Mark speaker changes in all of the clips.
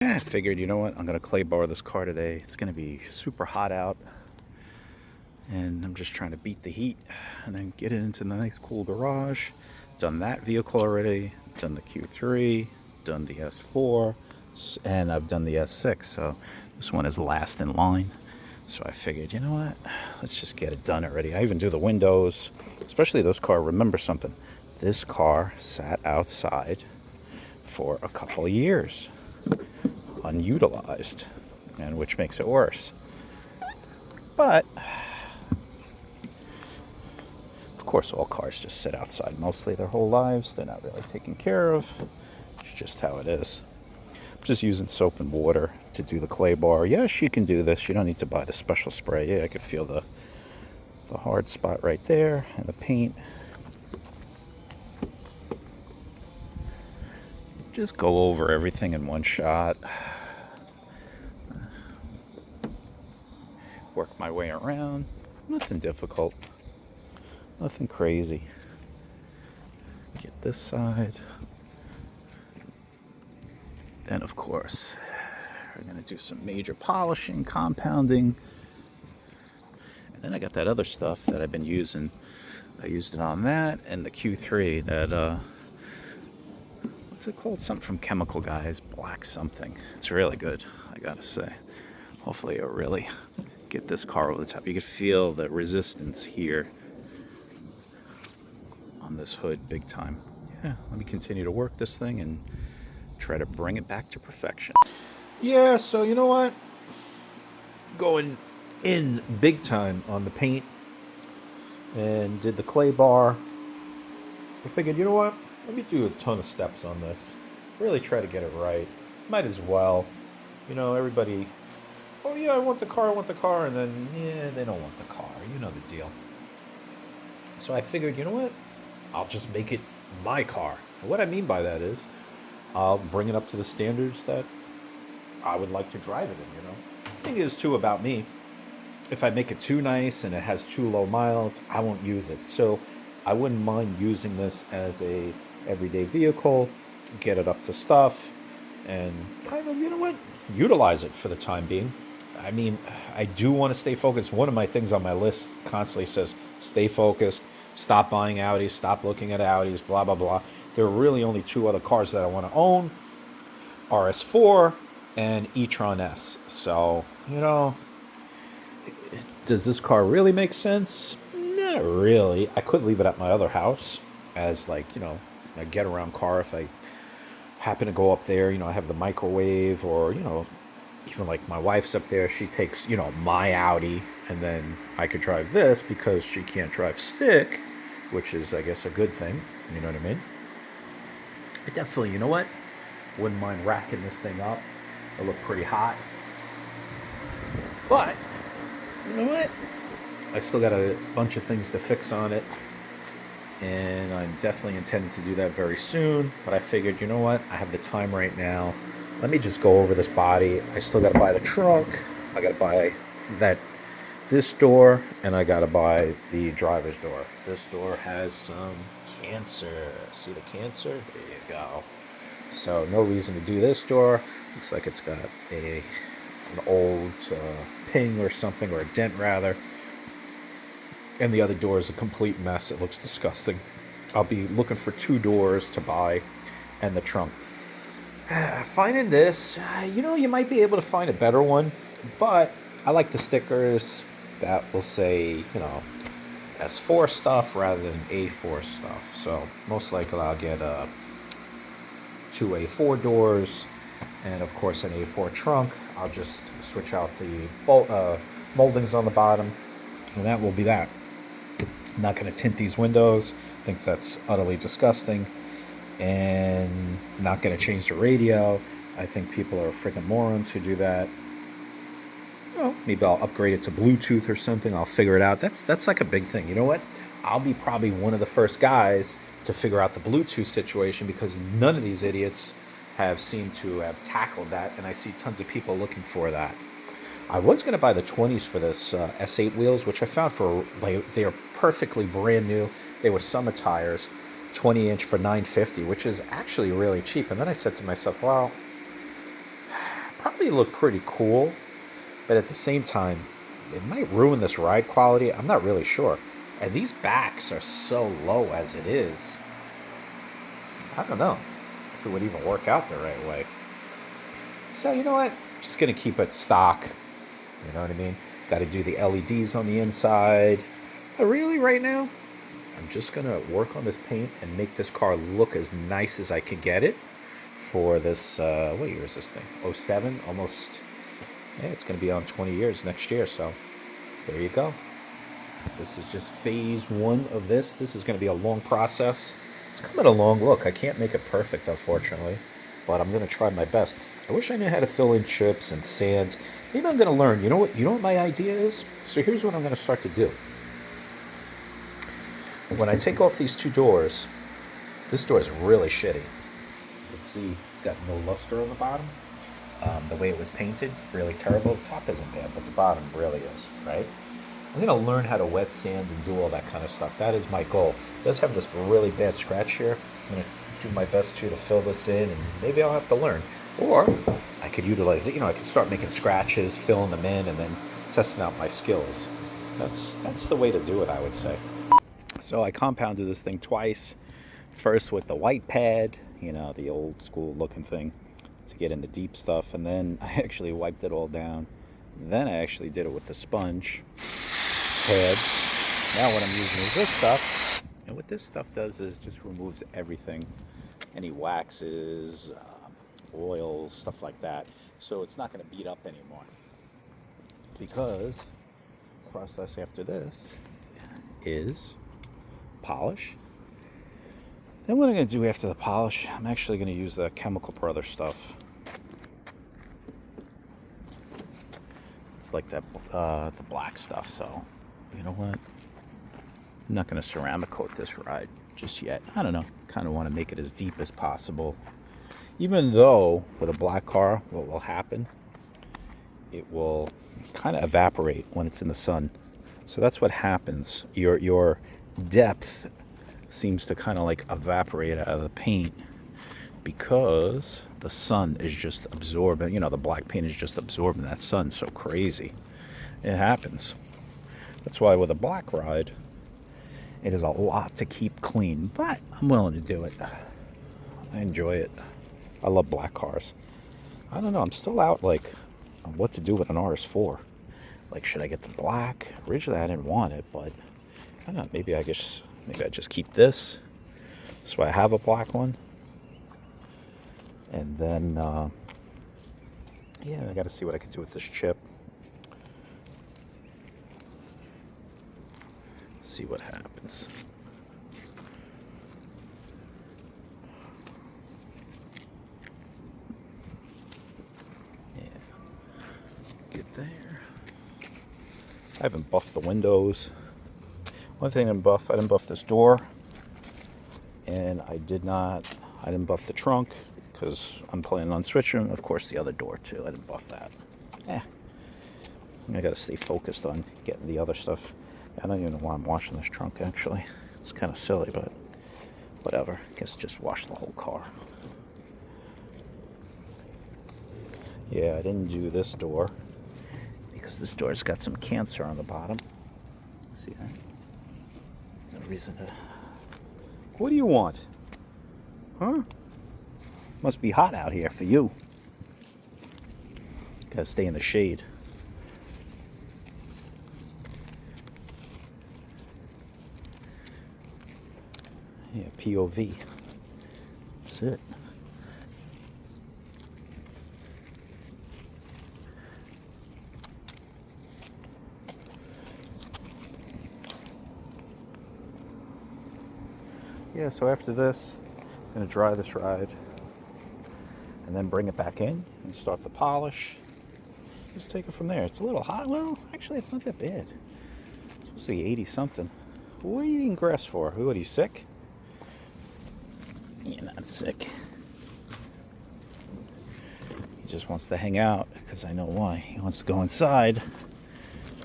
Speaker 1: I figured, you know what, I'm gonna clay bar this car today. It's gonna be super hot out, and I'm just trying to beat the heat and then get it into the nice cool garage. Done that vehicle already, done the Q3, done the S4, and I've done the S6, so this one is last in line. So I figured, you know what, let's just get it done already. I even do the windows, especially this car. Remember something, this car sat outside for a couple of years unutilized, and which makes it worse. But of course, all cars just sit outside mostly their whole lives. They're not really taken care of. It's just how it is. I'm just using soap and water to do the clay bar. Yes, you can do this. You don't need to buy the special spray. Yeah, I could feel the hard spot right there and the paint. Just go over everything in one shot. Work my way around. Nothing difficult. Nothing crazy. Get this side. Then, of course, we're going to do some major polishing, compounding. And then I got that other stuff that I've been using. I used it on that and the Q3, that, what's it called? Something from Chemical Guys, black something. It's really good, I gotta say. Hopefully it'll really get this car over the top. You can feel the resistance here on this hood big time. Yeah, let me continue to work this thing and try to bring it back to perfection. Yeah, so you know what? Going in big time on the paint and did the clay bar. I figured, you know what? Let me do a ton of steps on this. Really try to get it right. Might as well. You know, everybody, oh yeah, I want the car, and then, yeah, they don't want the car. You know the deal. So I figured, you know what? I'll just make it my car. And what I mean by that is, I'll bring it up to the standards that I would like to drive it in, you know? The thing is, too, about me, if I make it too nice and it has too low miles, I won't use it. So I wouldn't mind using this as a everyday vehicle, get it up to stuff, and kind of, you know what, utilize it for the time being. I mean, I do want to stay focused. One of my things on my list constantly says, stay focused, stop buying Audis, stop looking at Audis, blah, blah, blah. There are really only two other cars that I want to own, RS4 and e-tron S. So, you know, does this car really make sense? Not really. I could leave it at my other house as, like, you know, a get-around car if I happen to go up there. You know, I have the microwave, or, you know, even like my wife's up there. She takes, you know, my Audi, and then I could drive this because she can't drive stick, which is, I guess, a good thing. You know what I mean? I definitely, you know what? Wouldn't mind racking this thing up. It'll look pretty hot. But, you know what? I still got a bunch of things to fix on it, and I'm definitely intending to do that very soon. But I figured, you know what? I have the time right now. Let me just go over this body. I still got to buy the trunk. I got to buy this door, and I got to buy the driver's door. This door has some cancer. See the cancer? There you go. So no reason to do this door. Looks like it's got an old ping or something, or a dent rather. And the other door is a complete mess. It looks disgusting. I'll be looking for two doors to buy, and the trunk. Finding this, you know, you might be able to find a better one, but I like the stickers that will say, you know, S4 stuff rather than A4 stuff. So most likely I'll get two A4 doors, and of course an A4 trunk. I'll just switch out the moldings on the bottom, and that will be that. I'm not going to tint these windows. I think that's utterly disgusting. And not going to change the radio. I think people are freaking morons who do that. Well, maybe I'll upgrade it to Bluetooth or something. I'll figure it out. That's like a big thing. You know what? I'll be probably one of the first guys to figure out the Bluetooth situation, because none of these idiots have seemed to have tackled that, and I see tons of people looking for that. I was going to buy the 20s for this S8 wheels, which I found for, like, they are perfectly brand new. They were summer tires, 20-inch for $950, which is actually really cheap. And then I said to myself, well, probably look pretty cool, but at the same time, it might ruin this ride quality. I'm not really sure. And these backs are so low as it is. I don't know if it would even work out the right way. So you know what? I'm just going to keep it stock. You know what I mean? Got to do the LEDs on the inside. But really, right now, I'm just going to work on this paint and make this car look as nice as I can get it for this, what year is this thing? 07, almost, yeah, it's going to be on 20 years next year, so there you go. This is just phase one of this. This is going to be a long process. It's coming along. Look, I can't make it perfect, unfortunately, but I'm going to try my best. I wish I knew how to fill in chips and sands. Maybe I'm going to learn. You know what my idea is? So here's what I'm going to start to do. When I take off these two doors, this door is really shitty. You can see it's got no luster on the bottom. The way it was painted, really terrible. The top isn't bad, but the bottom really is, right? I'm going to learn how to wet sand and do all that kind of stuff. That is my goal. It does have this really bad scratch here. I'm going to do my best to fill this in, and maybe I'll have to learn. Or I could utilize it. I could start making scratches, filling them in, and then testing out my skills. That's the way to do it, I would say. So I compounded this thing twice. First with the white pad, the old school looking thing to get in the deep stuff. And then I actually wiped it all down. Then I actually did it with the sponge pad. Now what I'm using is this stuff. And what this stuff does is just removes everything. Any waxes, oils, stuff like that. So it's not going to beat up anymore. Because the process after this is polish. Then what I'm going to do after the polish, I'm actually going to use the Chemical Brother stuff. It's like that, the black stuff. So, you know what? I'm not going to ceramic coat this ride just yet. I don't know. Kind of want to make it as deep as possible. Even though with a black car, what will happen? It will kind of evaporate when it's in the sun. So that's what happens. Your depth seems to kind of like evaporate out of the paint because the sun is just absorbing, the black paint is just absorbing that sun so crazy. It happens. That's why with a black ride, it is a lot to keep clean, but I'm willing to do it. I enjoy it. I love black cars. I don't know, I'm still out like on what to do with an RS4. Like, should I get the black? Originally I didn't want it, but I don't know, maybe I just keep this. So I have a black one. And then, I got to see what I can do with this chip. See what happens. Yeah. Get there. I haven't buffed the windows. One thing I didn't buff this door, and I didn't buff the trunk because I'm planning on switching. Of course, the other door too. I didn't buff that. I got to stay focused on getting the other stuff. I don't even know why I'm washing this trunk. Actually, it's kind of silly, but whatever. I guess just wash the whole car. Yeah, I didn't do this door because this door's got some cancer on the bottom. See that? No reason to. What do you want? Huh? Must be hot out here for you. Gotta stay in the shade. Yeah, POV. That's it. Yeah, so after this, I'm going to dry this ride and then bring it back in and start the polish. Just take it from there. It's a little hot. Well, actually, it's not that bad. It's supposed to be 80 something. What are you eating grass for? What, are you sick? You're not sick. He just wants to hang out because I know why. He wants to go inside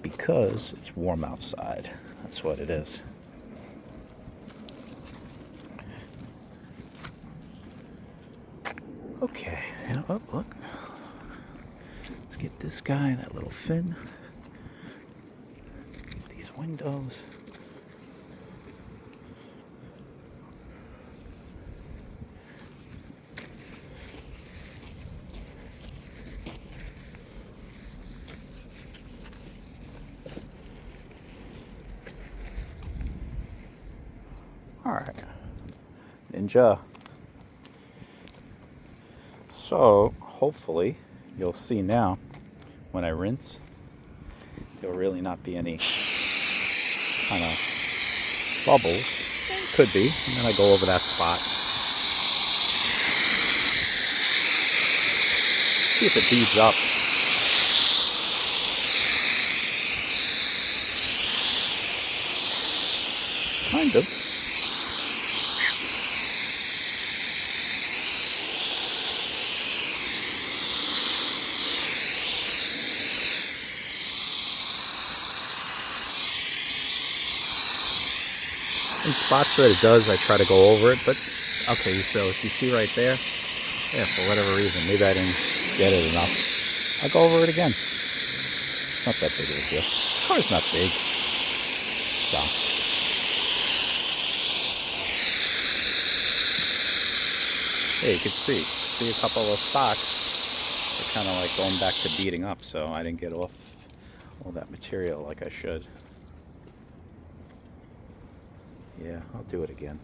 Speaker 1: because it's warm outside. That's what it is. Okay, oh, look. Get this guy, that little fin. These windows. All right, Ninja. So hopefully you'll see now when I rinse, there'll really not be any kind of bubbles. Could be, and then I go over that spot. See if it beads up. Kind of. In spots that it does, I try to go over it, but okay, so if you see right there, yeah, for whatever reason, maybe I didn't get it enough. I'll go over it again. It's not that big of a deal. The car's not big. So. Hey, you can see a couple of spots. They're kind of like going back to beating up, so I didn't get off all that material like I should. Yeah, I'll do it again.